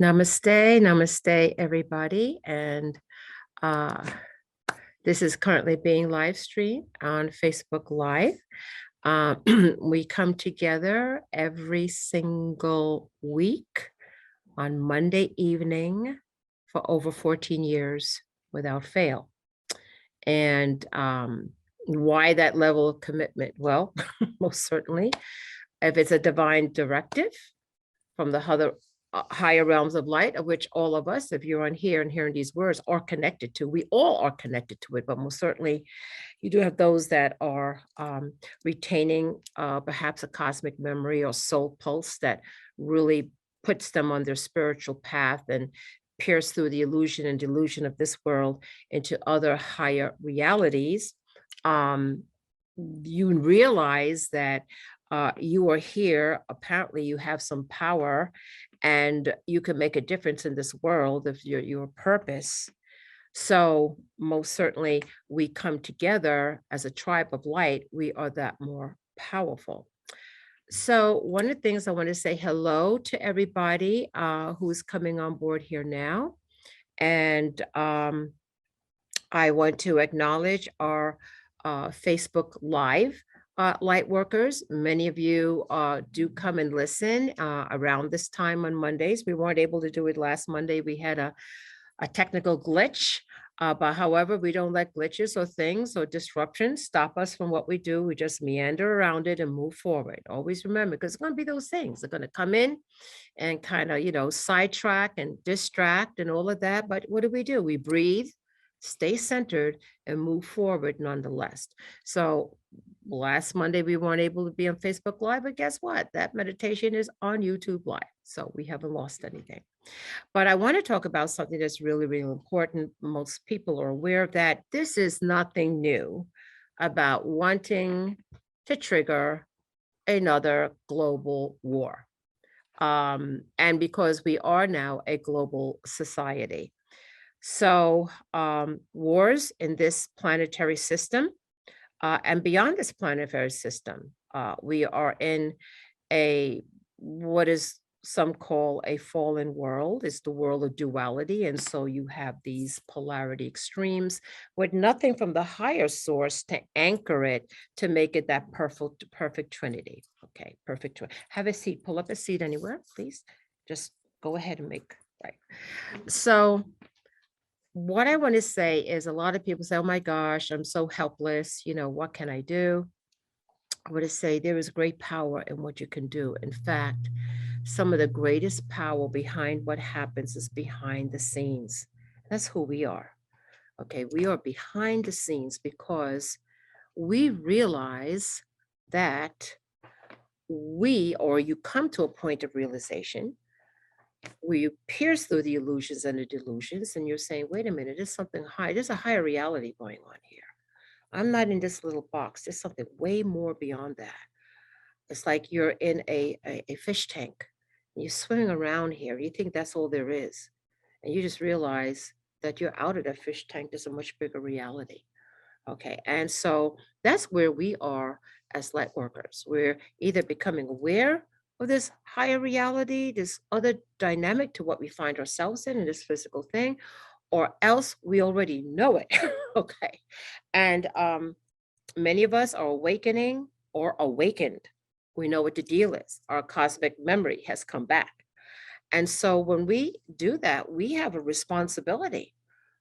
Namaste, namaste, everybody. And uh, this is currently being live streamed on Facebook Live. Uh, we come together every single week on Monday evening for over 14 years without fail. And why that level of commitment? Well, most certainly, if it's a divine directive from the higher realms of light, of which all of us, if you're on here and hearing these words, are connected to. We all are connected to it, but most certainly you do have those that are retaining perhaps a cosmic memory or soul pulse that really puts them on their spiritual path and pierce through the illusion and delusion of this world into other higher realities. You realize that you are here. Apparently, you have some power and you can make a difference in this world of your purpose. So most certainly we come together as a tribe of light, we are that more powerful. So one of the things I want to say hello to everybody who's coming on board here now. And I want to acknowledge our Facebook Live light workers. Many of you do come and listen around this time on Mondays. We weren't able to do it last Monday. We had a technical glitch. But however, we don't let glitches or things or disruptions stop us from what we do. We just meander around it and move forward. Always remember, because it's going to be those things. They're going to come in and kind of, sidetrack and distract and all of that. But what do? We breathe, stay centered, and move forward nonetheless. So last Monday, we weren't able to be on Facebook Live, but guess what? That meditation is on YouTube Live. So we haven't lost anything. But I want to talk about something that's really, really important. Most people are aware of that. This is nothing new about wanting to trigger another global war. And because we are now a global society. So wars in this planetary system and beyond this planetary system, we are in what is some call a fallen world. It's the world of duality. And so you have these polarity extremes with nothing from the higher source to anchor it to make it that perfect trinity. Okay, perfect. Have a seat, pull up a seat anywhere, please. Just go ahead and make, right. So what I want to say is a lot of people say, oh my gosh, I'm so helpless. What can I do? I want to say there is great power in what you can do. In fact, some of the greatest power behind what happens is behind the scenes. That's who we are. Okay, we are behind the scenes because we realize that you come to a point of realization where you pierce through the illusions and the delusions, and you're saying, wait a minute, there's something high, there's a higher reality going on here. I'm not in this little box. There's something way more beyond that. It's like you're in a fish tank. And you're swimming around here. You think that's all there is. And you just realize that you're out of that fish tank. There's a much bigger reality. Okay. And so that's where we are as light workers. We're either becoming aware of this higher reality, this other dynamic to what we find ourselves in this physical thing, or else we already know it. Okay. And many of us are awakening or awakened. We know what the deal is. Our cosmic memory has come back. And so when we do that, we have a responsibility,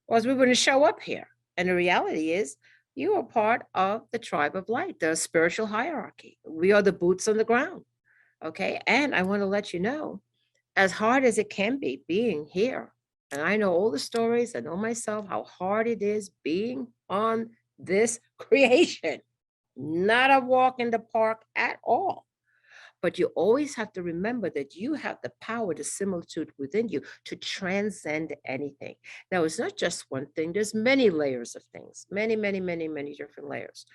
or else we wouldn't show up here. And the reality is, you are part of the tribe of light, the spiritual hierarchy. We are the boots on the ground. Okay. And I want to let you know, as hard as it can be being here, and I know all the stories, I know myself, how hard it is being on this creation. Not a walk in the park at all. But you always have to remember that you have the power, the similitude within you to transcend anything. Now, it's not just one thing. There's many layers of things, many, many, many, many different layers.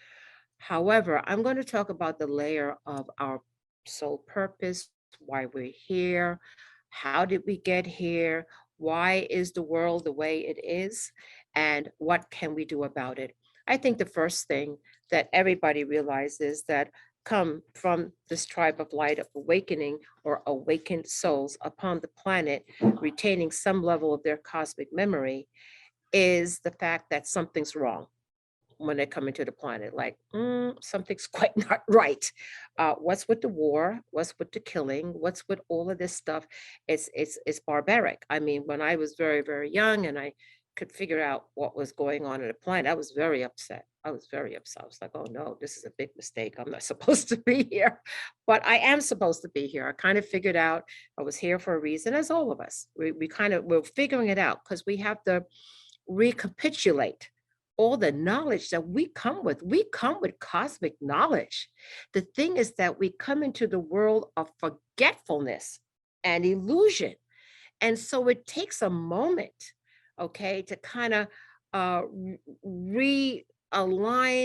However, I'm going to talk about the layer of our soul purpose, why we're here, how did we get here, why is the world the way it is, and what can we do about it. I think the first thing that everybody realizes that come from this tribe of light of awakening or awakened souls upon the planet, retaining some level of their cosmic memory, is the fact that something's wrong when they come into the planet. Like, something's quite not right. What's with the war? What's with the killing? What's with all of this stuff? It's barbaric. I mean, when I was very, very young and I could figure out what was going on in the planet, I was very upset. I was very upset. I was like, oh no, this is a big mistake. I'm not supposed to be here. But I am supposed to be here. I kind of figured out I was here for a reason, as all of us. We're figuring it out because we have to recapitulate all the knowledge that we come with. We come with cosmic knowledge. The thing is that we come into the world of forgetfulness and illusion. And so it takes a moment, okay, to kind of realign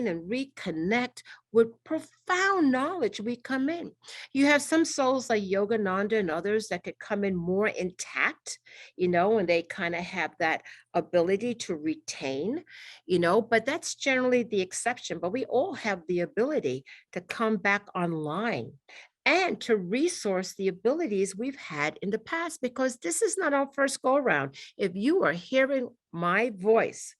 and reconnect with profound knowledge we come in. You have some souls like Yogananda and others that could come in more intact, and they kind of have that ability to retain, but that's generally the exception. But we all have the ability to come back online and to resource the abilities we've had in the past, because this is not our first go around. If you are hearing my voice,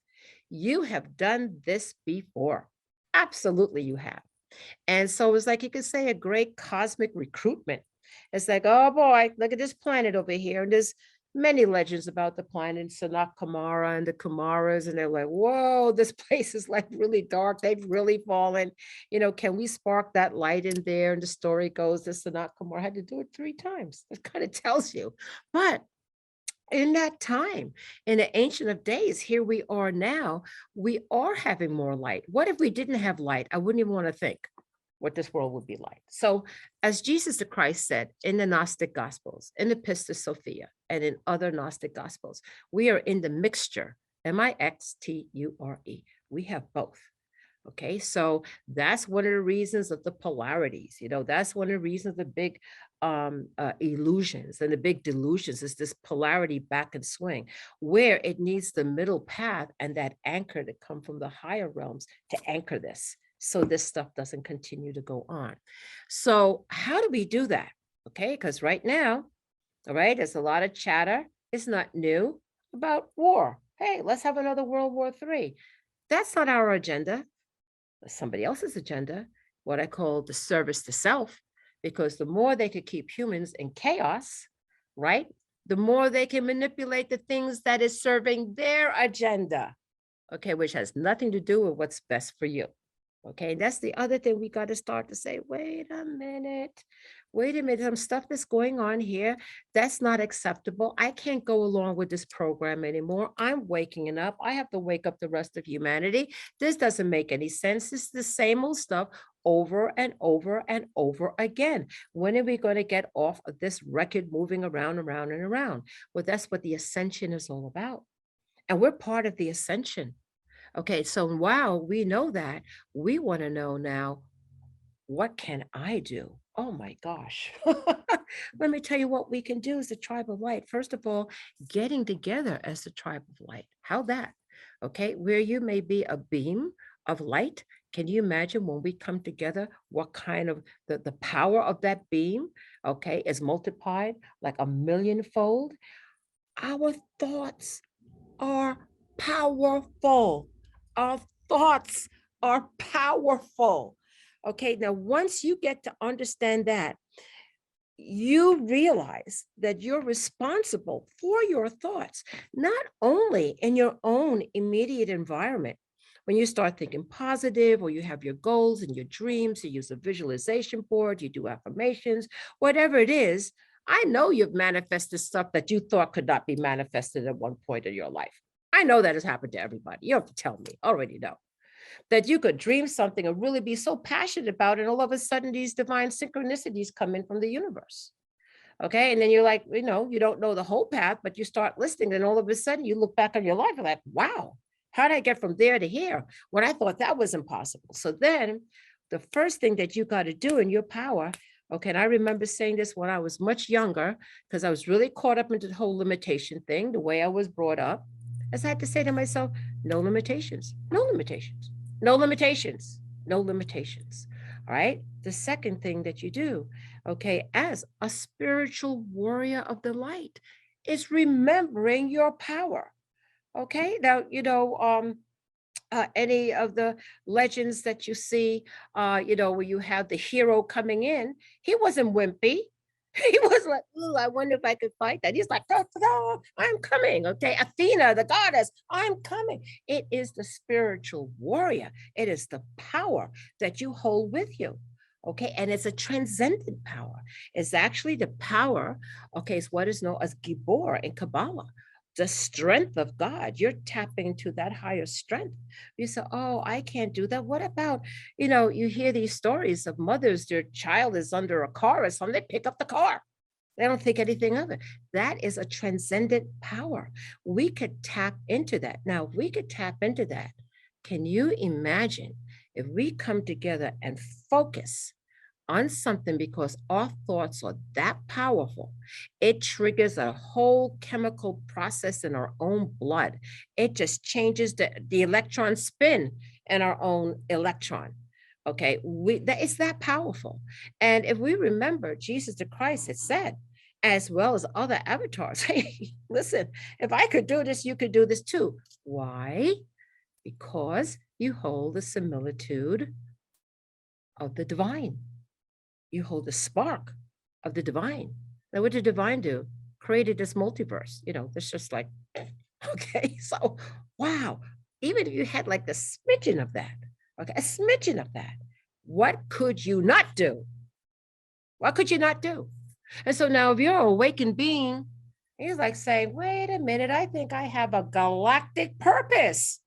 you have done this before. Absolutely, you have. And so it's like you could say a great cosmic recruitment. It's like, oh boy, look at this planet over here. And there's many legends about the planet, Sanat Kumara and the Kumaras. And they're like, whoa, this place is like really dark. They've really fallen. Can we spark that light in there? And the story goes that Sanat Kumara had to do it 3 times. That kind of tells you. But in that time, in the ancient of days, here we are now, we are having more light. What if we didn't have light? I wouldn't even want to think what this world would be like. So as Jesus the Christ said in the Gnostic Gospels, in the Pistis Sophia, and in other Gnostic Gospels, we are in the mixture, mixture. We have both. Okay, so that's one of the reasons of the polarities. That's one of the reasons the big illusions and the big delusions is this polarity back and swing, where it needs the middle path and that anchor to come from the higher realms to anchor this, so this stuff doesn't continue to go on. So how do we do that? Okay, because right now, all right, there's a lot of chatter. It's not new about war. Hey, let's have another World War III. That's not our agenda. Somebody else's agenda, what I call the service to self, because the more they could keep humans in chaos, right, the more they can manipulate the things that is serving their agenda, okay, which has nothing to do with what's best for you. Okay, that's the other thing we got to start to say, wait a minute, some stuff that's going on here, that's not acceptable. I can't go along with this program anymore. I'm waking up. I have to wake up the rest of humanity. This doesn't make any sense. It's the same old stuff over and over and over again. When are we going to get off of this record moving around, around, and around? Well, that's what the ascension is all about. And we're part of the ascension. Okay, so while we know that, we want to know now, what can I do? Oh my gosh. Let me tell you what we can do as a tribe of light. First of all, getting together as the tribe of light. How that? Okay, where you may be a beam of light, can you imagine when we come together, what kind of the power of that beam, okay, is multiplied like a millionfold? Our thoughts are powerful. Our thoughts are powerful. Okay, now once you get to understand that, you realize that you're responsible for your thoughts, not only in your own immediate environment. When you start thinking positive, or you have your goals and your dreams, you use a visualization board, you do affirmations, whatever it is, I know you've manifested stuff that you thought could not be manifested at one point in your life. I know that has happened to everybody. You don't have to tell me. I already know that you could dream something and really be so passionate about it. And all of a sudden, these divine synchronicities come in from the universe. Okay. And then you're like, you don't know the whole path, but you start listening. And all of a sudden, you look back on your life and like, wow, how did I get from there to here when I thought that was impossible? So then the first thing that you got to do in your power. Okay, and I remember saying this when I was much younger, because I was really caught up into the whole limitation thing, the way I was brought up. As I had to say to myself, no limitations, no limitations, no limitations, no limitations. All right. the second thing that you do, okay, as a spiritual warrior of the light, is remembering your power. Okay, now, any of the legends that you see, where you have the hero coming in, he wasn't wimpy. He was like, "Ooh, I wonder if I could fight that." He's like, "Da, da, da, I'm coming." Okay, Athena, the goddess, I'm coming. It is the spiritual warrior. It is the power that you hold with you. Okay, and it's a transcendent power. It's actually the power. Okay, it's what is known as Gibor in Kabbalah, the strength of God. You're tapping into that higher strength. You say, "Oh, I can't do that." What about, you hear these stories of mothers, their child is under a car or something, they pick up the car. They don't think anything of it. That is a transcendent power. We could tap into that. Now, if we could tap into that, can you imagine if we come together and focus on something because our thoughts are that powerful? It triggers a whole chemical process in our own blood. It just changes the electron spin in our own electron. Okay, it's that powerful. And if we remember, Jesus the Christ had said, as well as other avatars, hey, listen, if I could do this, you could do this too. Why? Because you hold the similitude of the divine. You hold the spark of the divine. Now, what did the divine do? Created this multiverse. It's just like, okay, so wow. Even if you had like the smidgen of that, okay, a smidgen of that, what could you not do? What could you not do? And so now, if you're an awakened being, he's like saying, wait a minute, I think I have a galactic purpose.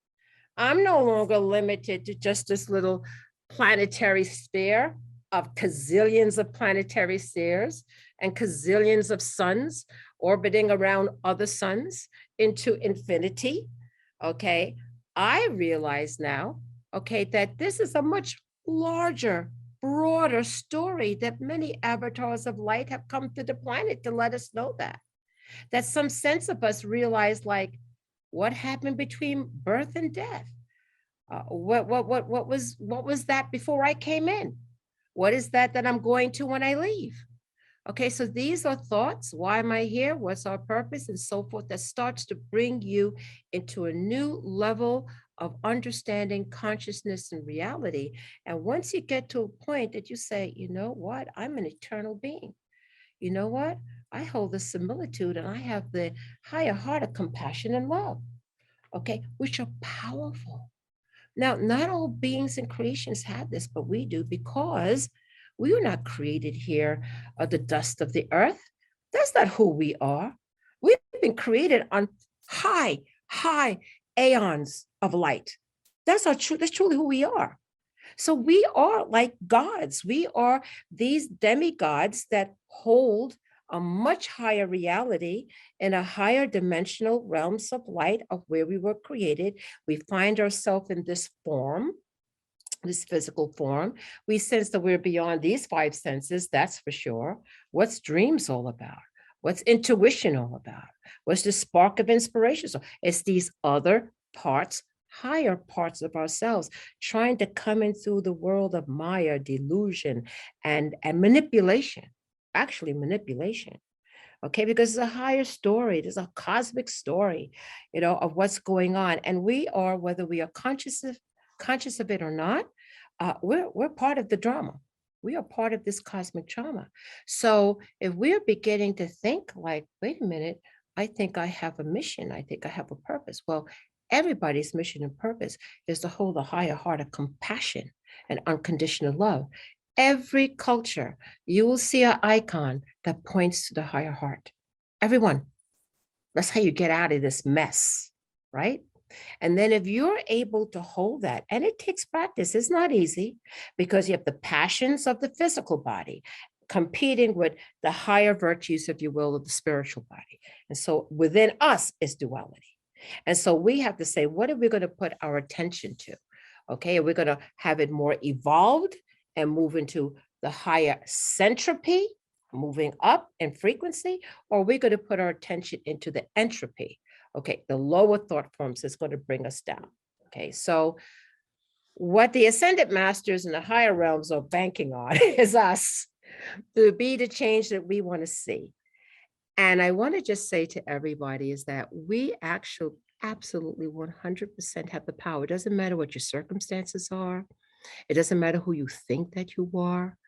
I'm no longer limited to just this little planetary sphere of gazillions of planetary spheres and gazillions of suns orbiting around other suns into infinity. Okay. I realize now, okay, that this is a much larger, broader story that many avatars of light have come to the planet to let us know that some sense of us realize, like, what happened between birth and death? What was that before I came in? What is that I'm going to when I leave? Okay, so these are thoughts. Why am I here? What's our purpose? And so forth, that starts to bring you into a new level of understanding consciousness and reality. And once you get to a point that you say, you know what, I'm an eternal being. You know what? I hold the similitude and I have the higher heart of compassion and love, okay, which are powerful. Now, not all beings and creations have this, but we do, because we were not created here of the dust of the earth. That's not who we are. We've been created on high, high aeons of light. That's truly who we are. So we are like gods. We are these demigods that hold a much higher reality in a higher dimensional realms of light of where we were created. We find ourselves in this form, this physical form. We sense that we're beyond these five senses, that's for sure. What's dreams all about? What's intuition all about? What's the spark of inspiration? So it's these other parts, higher parts of ourselves, trying to come in through the world of Maya, delusion, and manipulation, actually manipulation. Okay, because it's a higher story. There's a cosmic story, of what's going on. And we are, whether we are conscious of it or not, we're part of the drama. We are part of this cosmic drama. So if we're beginning to think like, wait a minute, I think I have a mission. I think I have a purpose. Well, everybody's mission and purpose is to hold a higher heart of compassion and unconditional love. Every culture, you will see an icon that points to the higher heart. Everyone. That's how you get out of this mess, right? And then if you're able to hold that, and it takes practice, it's not easy, because you have the passions of the physical body competing with the higher virtues, if you will, of the spiritual body. And so within us is duality. And so we have to say, what are we going to put our attention to? Okay, are we going to have it more evolved and move into the higher centropy, moving up in frequency, or are we going to put our attention into the entropy? Okay, the lower thought forms is going to bring us down. Okay, so What the ascended masters in the higher realms are banking on is us to be the change that we want to see. And I want to just say to everybody is that we actually absolutely 100% have the power. It doesn't matter what your circumstances are. It doesn't matter who you think that you are.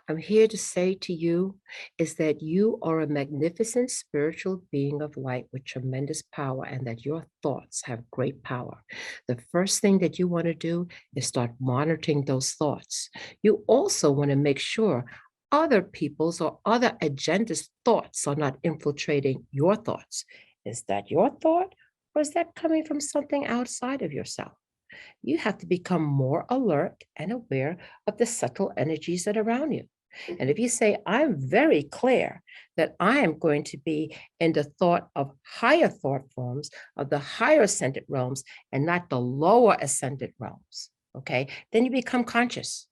I'm here to say to you is that you are a magnificent spiritual being of light with tremendous power, and that your thoughts have great power. The first thing that you want to do is start monitoring those thoughts. You also want to make sure other people's or other agendas' thoughts are not infiltrating your thoughts. Is that your thought, or is that coming from something outside of yourself? You have to become more alert and aware of the subtle energies that are around you. And if you say, I'm very clear that I am going to be in the thought of higher thought forms, of the higher ascended realms, and not the lower ascended realms, okay, then you become conscious.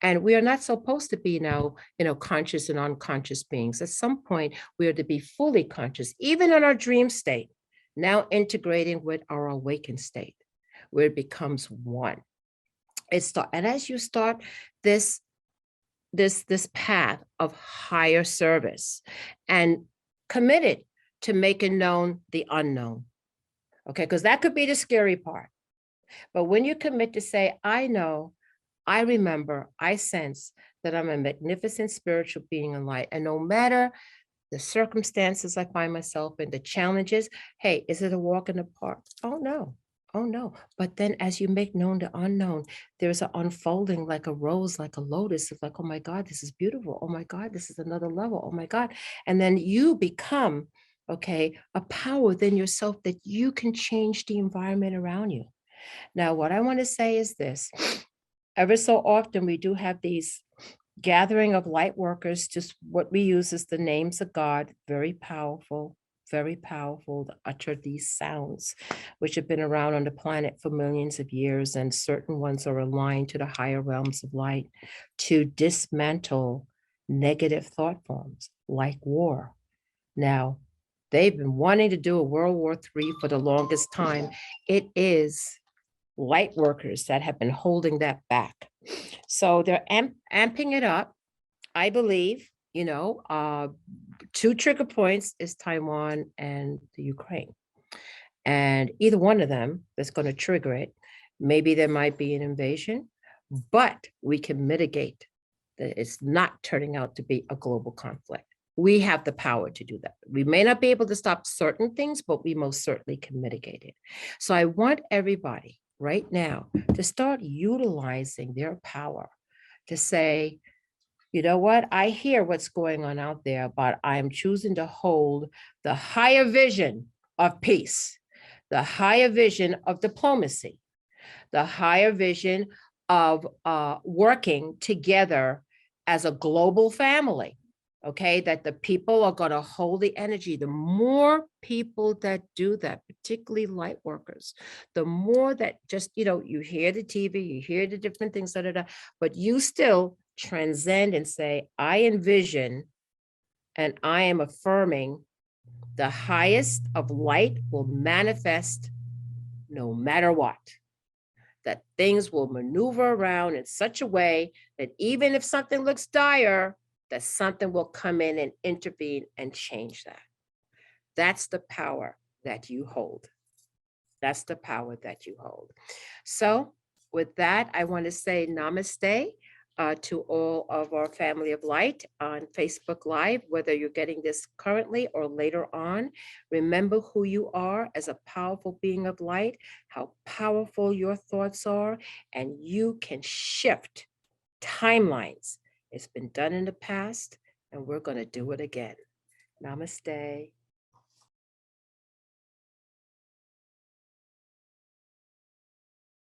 And we are not supposed to be now, conscious and unconscious beings. At some point, we are to be fully conscious, even in our dream state, now integrating with our awakened state, where it becomes one. And as you start this path of higher service and committed to making known the unknown, okay, because that could be the scary part. But when you commit to say, I know, I remember, I sense that I'm a magnificent spiritual being in light, and no matter the circumstances I find myself in, the challenges, hey, is it a walk in the park? Oh no. Oh no. But then as you make known the unknown, there's an unfolding like a rose, like a lotus. It's like, oh my God, this is beautiful. Oh my God, this is another level. Oh my God. And then you become, okay, a power within yourself that you can change the environment around you. Now, what I want to say is this. Ever so often, we do have these gathering of light workers, just what we use is the names of God, very powerful to utter these sounds, which have been around on the planet for millions of years, and certain ones are aligned to the higher realms of light to dismantle negative thought forms like war. Now, they've been wanting to do a World War III for the longest time. It is light workers that have been holding that back. So they're amping it up. I believe, two trigger points is Taiwan and the Ukraine. And either one of them that's going to trigger it, maybe there might be an invasion, but we can mitigate that it's not turning out to be a global conflict. We have the power to do that. We may not be able to stop certain things, but we most certainly can mitigate it. So I want everybody right now to start utilizing their power to say, you know what? I hear what's going on out there, but I'm choosing to hold the higher vision of peace, the higher vision of diplomacy, the higher vision of working together as a global family. Okay, that the people are going to hold the energy. The more people that do that, particularly light workers, the more that just, you hear the TV, you hear the different things, but you still transcend and say, I envision and I am affirming the highest of light will manifest no matter what. That things will maneuver around in such a way that even if something looks dire, that something will come in and intervene and change that. That's the power that you hold. That's the power that you hold. So with that, I want to say namaste to all of our family of light on Facebook Live, whether you're getting this currently or later on. Remember who you are as a powerful being of light, how powerful your thoughts are, and you can shift timelines. It's been done in the past, and we're going to do it again. Namaste.